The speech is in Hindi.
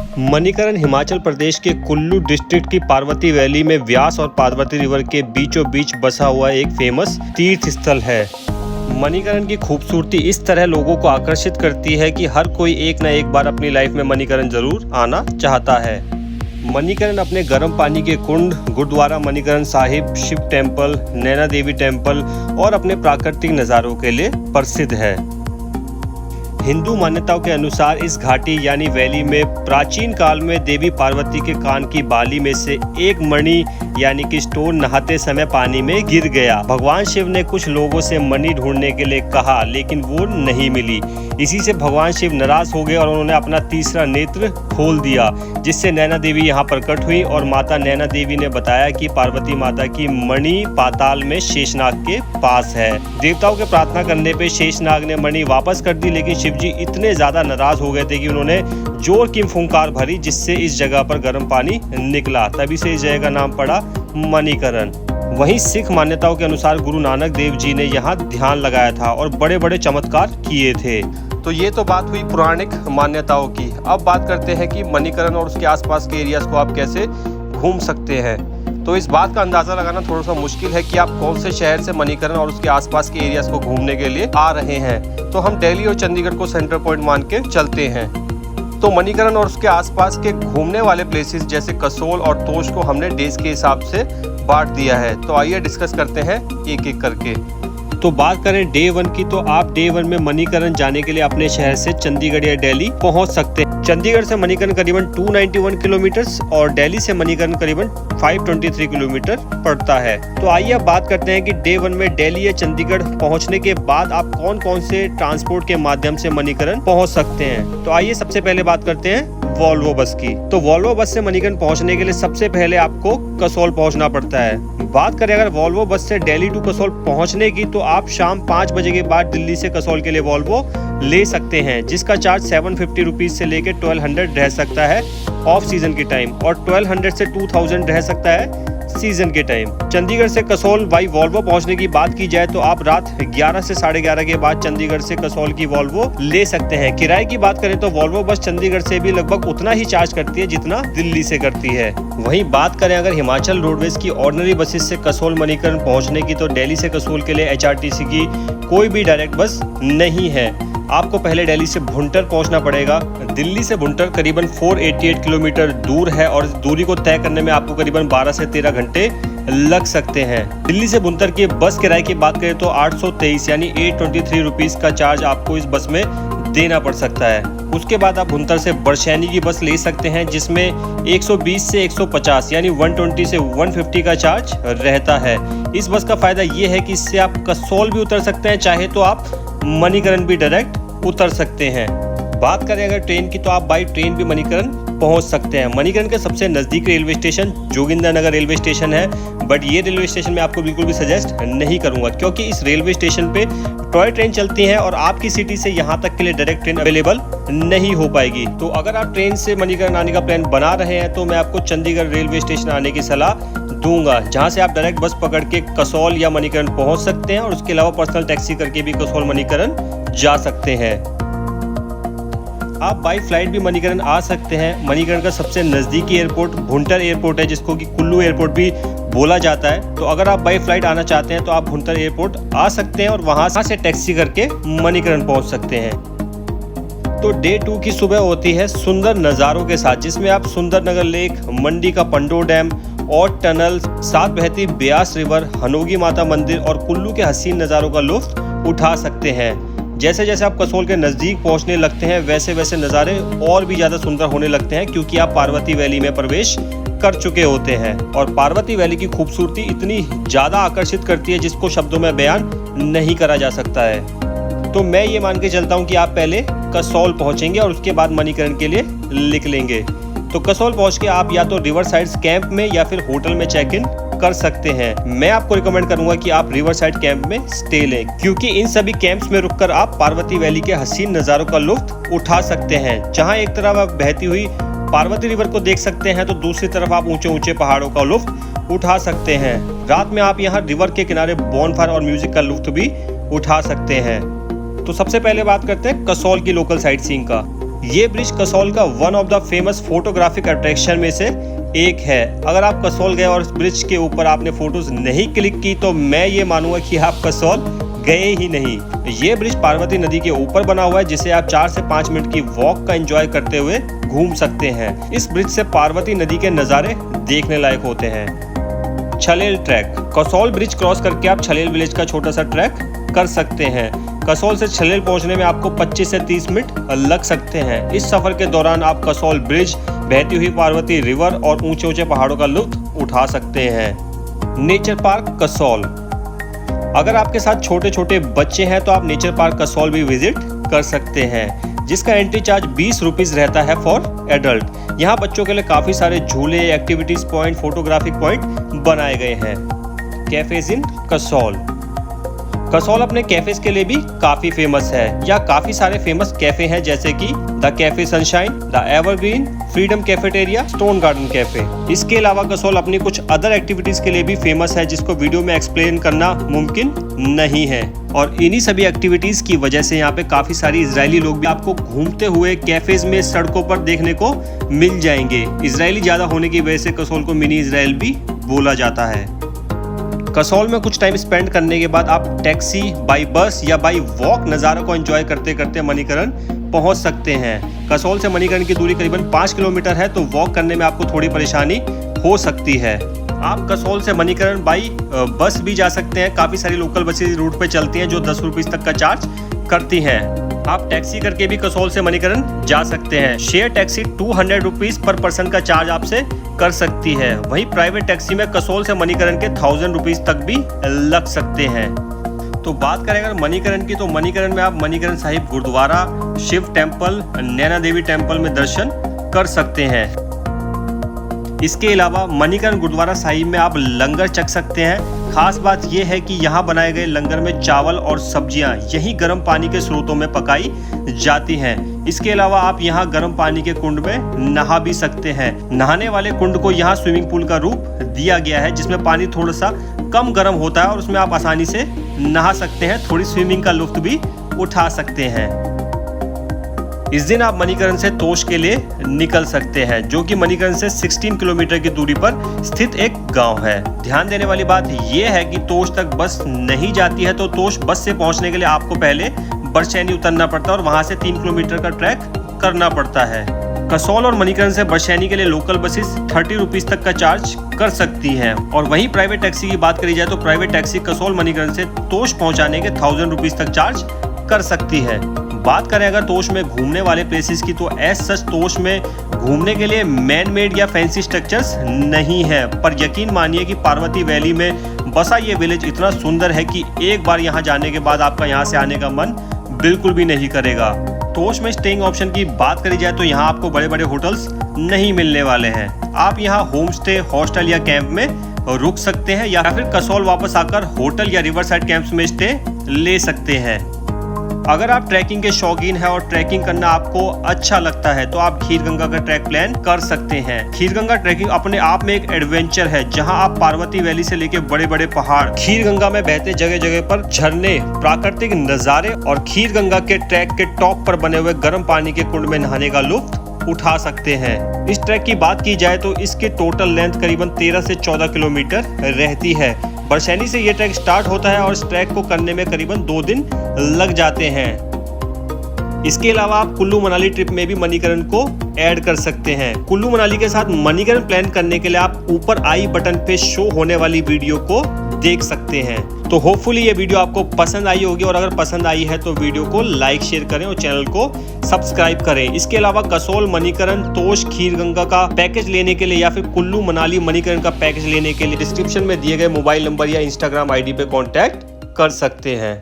मणिकरण हिमाचल प्रदेश के कुल्लू डिस्ट्रिक्ट की पार्वती वैली में व्यास और पार्वती रिवर के बीचों बीच बसा हुआ एक फेमस तीर्थ स्थल है। मणिकरण की खूबसूरती इस तरह लोगों को आकर्षित करती है कि हर कोई एक न एक बार अपनी लाइफ में मणिकरण जरूर आना चाहता है। मणिकरण अपने गर्म पानी के कुंड, गुरुद्वारा मणिकरण साहिब, शिव टेम्पल, नैना देवी टेम्पल और अपने प्राकृतिक नज़ारों के लिए प्रसिद्ध है। हिंदू मान्यताओं के अनुसार इस घाटी यानी वैली में प्राचीन काल में देवी पार्वती के कान की बाली में से एक मणि यानी कि स्टोन नहाते समय पानी में गिर गया। भगवान शिव ने कुछ लोगों से मणि ढूंढने के लिए कहा, लेकिन वो नहीं मिली। इसी से भगवान शिव नाराज हो गए और उन्होंने अपना तीसरा नेत्र खोल दिया, जिससे नैना देवी यहाँ प्रकट हुई और माता नैना देवी ने बताया कि पार्वती माता की मणि पाताल में शेषनाग के पास है। देवताओं के प्रार्थना करने पे शेषनाग ने मणि वापस कर दी, लेकिन शिवजी इतने ज्यादा नाराज हो गए थे कि उन्होंने जोर की फुंकार भरी, जिससे इस जगह पर गर्म पानी निकला। तभी से इस जगह का नाम पड़ा मणिकरण। वहीं सिख मान्यताओं के अनुसार गुरु नानक देव जी ने यहाँ ध्यान लगाया था और बड़े बड़े चमत्कार किए थे। तो ये तो बात हुई पौराणिक मान्यताओं की। अब बात करते हैं कि मणिकरण और उसके आसपास के एरियाज को आप कैसे घूम सकते हैं। तो इस बात का अंदाजा लगाना थोड़ा सा मुश्किल है कि आप कौन से शहर से मणिकरण और उसके आसपास के एरियाज को घूमने के लिए आ रहे हैं। तो हम दिल्ली और चंडीगढ़ को सेंटर पॉइंट मान के चलते हैं। तो मणिकरण और उसके आसपास के घूमने वाले प्लेसेस जैसे कसोल और तोश को हमने डेज के हिसाब से बांट दिया है। तो आइए डिस्कस करते हैं एक एक करके। तो बात करें डे 1 की, तो आप डे 1 में मणिकरण जाने के लिए अपने शहर से चंडीगढ़ या दिल्ली पहुंच सकते हैं। चंडीगढ़ से मणिकरण करीबन 291 किलोमीटर और दिल्ली से मणिकरण करीबन 523 किलोमीटर पड़ता है। तो आइए अब बात करते हैं कि डे 1 में दिल्ली या चंडीगढ़ पहुंचने के बाद आप कौन कौन से ट्रांसपोर्ट के माध्यम से मणिकरण पहुंच सकते हैं। तो आइए सबसे पहले बात करते हैं वॉल्वो बस की। तो वॉल्वो बस से मणिकरण पहुंचने के लिए सबसे पहले आपको कसोल पहुंचना पड़ता है। बात करें अगर वॉल्वो बस से दिल्ली टू कसोल पहुंचने की, तो आप शाम 5 बजे के बाद दिल्ली से कसोल के लिए वॉल्वो ले सकते हैं, जिसका चार्ज 750 रुपीज से लेकर 1200 रह सकता है ऑफ सीजन के टाइम, और 1200 से 2000 रह सकता है सीजन के टाइम। चंडीगढ़ से कसोल बाई वॉल्वो पहुंचने की बात की जाए तो आप रात 11 से 11:30 के बाद चंडीगढ़ से कसोल की वॉल्वो ले सकते हैं। किराए की बात करें तो वॉल्वो बस चंडीगढ़ से भी लगभग उतना ही चार्ज करती है जितना दिल्ली से करती है। वहीं बात करें अगर हिमाचल रोडवेज की ऑर्डिनरी बसेस से कसोल मणिकरण पहुंचने की, तो दिल्ली से कसोल के लिए HRTC की कोई भी डायरेक्ट बस नहीं है। आपको पहले दिल्ली से भुंटर पहुंचना पड़ेगा। दिल्ली से भुंटर करीबन 488 किलोमीटर दूर है और इस दूरी को तय करने में आपको करीबन 12 से 13 घंटे लग सकते हैं। दिल्ली से भुंटर की बस किराए की बात करें तो 823 यानी 823 रुपीज का चार्ज आपको इस बस में देना पड़ सकता है। उसके बाद आप भुंतर से बरशैनी की बस ले सकते हैं, जिसमें 120 से 150 यानी 120 से 150 का चार्ज रहता है। इस बस का फायदा ये है कि इससे आप कसोल भी उतर सकते हैं, चाहे तो आप मणिकरण भी डायरेक्ट उतर सकते हैं। बात करें अगर ट्रेन की, तो आप बाई ट्रेन भी मणिकरण पहुंच सकते हैं। मणिकरण के सबसे नज़दीक railway station Jogindernagar railway station है, बट ये रेलवे स्टेशन मैं आपको बिल्कुल भी सजेस्ट नहीं करूंगा, क्योंकि इस रेलवे स्टेशन पे टॉय ट्रेन चलती हैं और आपकी सिटी से यहाँ तक के लिए डायरेक्ट ट्रेन अवेलेबल नहीं हो पाएगी। तो अगर आप ट्रेन से मणिकरण आने का प्लान बना रहे हैं तो मैं आपको चंडीगढ़ रेलवे स्टेशन आने की सलाह दूंगा, जहां से आप डायरेक्ट बस पकड़ के कसोल या मणिकरण पहुंच सकते हैं, और उसके अलावा पर्सनल टैक्सी करके भी कसोल मणिकरण जा सकते हैं। आप बाई फ्लाइट भी मणिकरण आ सकते हैं। मणिकरण का सबसे नज़दीकी एयरपोर्ट भुंटर एयरपोर्ट है, जिसको कि कुल्लू एयरपोर्ट भी बोला जाता है। तो अगर आप बाई फ्लाइट आना चाहते हैं तो आप भुंटर एयरपोर्ट आ सकते हैं और वहां से टैक्सी करके मणिकरण पहुंच सकते हैं। तो डे 2 की सुबह होती है सुंदर नज़ारों के साथ, जिसमें आप सुंदरनगर लेक, मंडी का पंडो डैम और टनल, साथ बहती ब्यास रिवर, हनोगी माता मंदिर और कुल्लू के हसीन नज़ारों का लुत्फ उठा सकते हैं। जैसे जैसे आप कसोल के नज़दीक पहुंचने लगते हैं, वैसे वैसे नज़ारे और भी ज़्यादा सुंदर होने लगते हैं, क्योंकि आप पार्वती वैली में प्रवेश कर चुके होते हैं। और पार्वती वैली की खूबसूरती इतनी ज़्यादा आकर्षित करती है जिसको शब्दों में बयान नहीं करा जा सकता है। तो मैं ये मान के चलता हूँ कि आप पहले कसोल पहुँचेंगे और उसके बाद मणिकरण के लिए निकलेंगे। तो कसोल पहुँच के आप या तो रिवर साइड कैंप में या फिर होटल में चेक इन कर सकते हैं। मैं आपको रिकमेंड करूंगा कि आप रिवर साइड कैंप में स्टे लें, क्योंकि इन सभी कैंप्स में रुककर आप पार्वती वैली के हसीन नज़ारों का लुत्फ उठा सकते हैं। जहां एक तरफ आप बहती हुई पार्वती रिवर को देख सकते हैं, तो दूसरी तरफ आप ऊंचे ऊंचे पहाड़ों का लुत्फ उठा सकते हैं। रात में आप यहाँ रिवर के किनारे बॉनफायर और म्यूजिक का लुत्फ भी उठा सकते हैं। तो सबसे पहले बात करते हैं कसोल की लोकल साइट सीइंग का। ये ब्रिज कसौल का one of the famous photographic attraction में से एक है। अगर आप कसौल गए और इस ब्रिज के ऊपर आपने फोटोज नहीं क्लिक की तो मैं ये मानूंगा कि आप कसौल गए ही नहीं। ये ब्रिज पार्वती नदी के ऊपर बना हुआ है, जिसे आप 4 से 5 मिनट की वॉक का एंजॉय करते हुए घूम सकते हैं। इस ब्रिज से पार्वती नदी के नज़ारे देखने लायक होते हैं। छलेल ट्रैक। कसौल ब्रिज क्रॉस करके आप छलेल विलेज का छोटा सा ट्रैक कर सकते हैं। कसौल से छलेल पहुंचने में आपको 25 से 30 मिनट लग सकते हैं। इस सफर के दौरान आप कसौल ब्रिज, बहती हुई पार्वती रिवर और ऊंचे ऊंचे पहाड़ों का लुत्फ उठा सकते हैं। Nature park Kasol. अगर आपके साथ छोटे छोटे बच्चे हैं तो आप नेचर पार्क कसौल भी विजिट कर सकते हैं, जिसका एंट्री चार्ज 20 रुपीज रहता है फॉर एडल्ट। यहाँ बच्चों के लिए काफी सारे झूले, एक्टिविटीज पॉइंट, फोटोग्राफिक पॉइंट बनाए गए हैं। कैफेज इन कसौल। कसौल अपने कैफेज के लिए भी काफी फेमस है। यहाँ काफी सारे फेमस कैफे हैं, जैसे कि the cafe sunshine, the evergreen, freedom cafeteria, stone garden cafe. इसके अलावा कसौल अपनी कुछ अदर एक्टिविटीज के लिए भी फेमस है, जिसको वीडियो में एक्सप्लेन करना मुमकिन नहीं है। और इन्हीं सभी एक्टिविटीज की वजह से यहाँ पे काफी सारी इजरायली लोग भी आपको घूमते हुए कैफेज में, सड़कों पर देखने को मिल जाएंगे। इजरायली ज्यादा होने की वजह से कसौल को मिनी इजराइल भी बोला जाता है। कसौल में कुछ टाइम स्पेंड करने के बाद आप टैक्सी, बाई बस या बाई वॉक नज़ारों को एंजॉय करते करते मणिकरण पहुंच सकते हैं। कसौल से मणिकरण की दूरी करीबन 5 किलोमीटर है, तो वॉक करने में आपको थोड़ी परेशानी हो सकती है। आप कसौल से मणिकरण बाई बस भी जा सकते हैं। काफ़ी सारी लोकल बसेज रूट पे चलती हैं जो 10 रुपीज़ तक का चार्ज करती हैं। आप टैक्सी करके भी कसौल से मणिकरण जा सकते हैं। शेयर टैक्सी 200 रुपीज़ पर पर्सन का चार्ज आपसे कर सकती है। वहीं प्राइवेट टैक्सी में कसौल से मणिकरण के 1000 रुपीज़ तक भी लग सकते हैं। तो बात करें अगर मणिकरण की, तो मणिकरण में आप मणिकरण साहिब गुरुद्वारा, शिव टेम्पल, नैना देवी टेम्पल में दर्शन कर सकते हैं। इसके अलावा मणिकरण गुरुद्वारा साहिब में आप लंगर चख सकते हैं। खास बात यह है कि यहाँ बनाए गए लंगर में चावल और सब्जियां यही गर्म पानी के स्रोतों में पकाई जाती हैं। इसके अलावा आप यहाँ गर्म पानी के कुंड में नहा भी सकते हैं। नहाने वाले कुंड को यहाँ स्विमिंग पूल का रूप दिया गया है, जिसमें पानी थोड़ा सा कम गर्म होता है और उसमें आप आसानी से नहा सकते हैं। थोड़ी स्विमिंग का लुत्फ भी उठा सकते हैं। इस दिन आप मणिकरण से तोश के लिए निकल सकते हैं, जो कि मणिकरण से 16 किलोमीटर की दूरी पर स्थित एक गांव है। ध्यान देने वाली बात यह है कि तोश तक बस नहीं जाती है, तो तोश बस से पहुंचने के लिए आपको पहले बरशैनी उतरना पड़ता है और वहां से 3 किलोमीटर का ट्रैक करना पड़ता है। कसौल और मणिकरण से बरशैनी के लिए लोकल बसेस 30 रुपीज़ तक का चार्ज कर सकती हैं। और वहीं प्राइवेट टैक्सी की बात करी जाए तो प्राइवेट टैक्सी कसौल मणिकरण से तोश पहुंचाने के 1000 रुपीज़ तक चार्ज कर सकती है। बात करें अगर तोश में घूमने वाले प्लेसेस की, तो एज सच तोश में घूमने के लिए मैन मेड या फैंसी स्ट्रक्चर्स नहीं है, पर यकीन मानिए कि पार्वती वैली में बसा ये विलेज इतना सुंदर है कि एक बार यहाँ जाने के बाद आपका यहाँ से आने का मन बिल्कुल भी नहीं करेगा। तोश में स्टेइंग ऑप्शन की बात करी जाए तो यहाँ आपको बड़े बड़े होटल्स नहीं मिलने वाले हैं। आप यहाँ होम स्टे, हॉस्टल या कैंप में रुक सकते हैं, या फिर कसौल वापस आकर होटल या रिवर साइड कैंप्स में स्टे ले सकते हैं। अगर आप ट्रैकिंग के शौकीन हैं और ट्रैकिंग करना आपको अच्छा लगता है, तो आप खीरगंगा का ट्रैक प्लान कर सकते हैं। खीरगंगा ट्रैकिंग अपने आप में एक एडवेंचर है, जहां आप पार्वती वैली से लेके बड़े बड़े पहाड़, खीरगंगा में बहते जगह जगह पर झरने, प्राकृतिक नजारे और खीरगंगा के ट्रैक के टॉप पर बने हुए गर्म पानी के कुंड में नहाने का लुत्फ उठा सकते हैं। इस ट्रैक की बात की जाए तो इसकी टोटल लेंथ करीबन 13 से 14 किलोमीटर रहती है। बरशैनी से ये ट्रैक स्टार्ट होता है और इस ट्रैक को करने में करीबन 2 दिन लग जाते हैं। इसके अलावा आप कुल्लू मनाली ट्रिप में भी मणिकरण को ऐड कर सकते हैं। कुल्लू मनाली के साथ मणिकरण प्लान करने के लिए आप ऊपर आई बटन पे शो होने वाली वीडियो को देख सकते हैं। तो होपफुली ये वीडियो आपको पसंद आई होगी, और अगर पसंद आई है तो वीडियो को लाइक, शेयर करें और चैनल को सब्सक्राइब करें। इसके अलावा कसौल, मणिकरण, तोश, खीरगंगा का पैकेज लेने के लिए या फिर कुल्लू मनाली मणिकरण का पैकेज लेने के लिए डिस्क्रिप्शन में दिए गए मोबाइल नंबर या इंस्टाग्राम आईडी पे कांटेक्ट कर सकते हैं।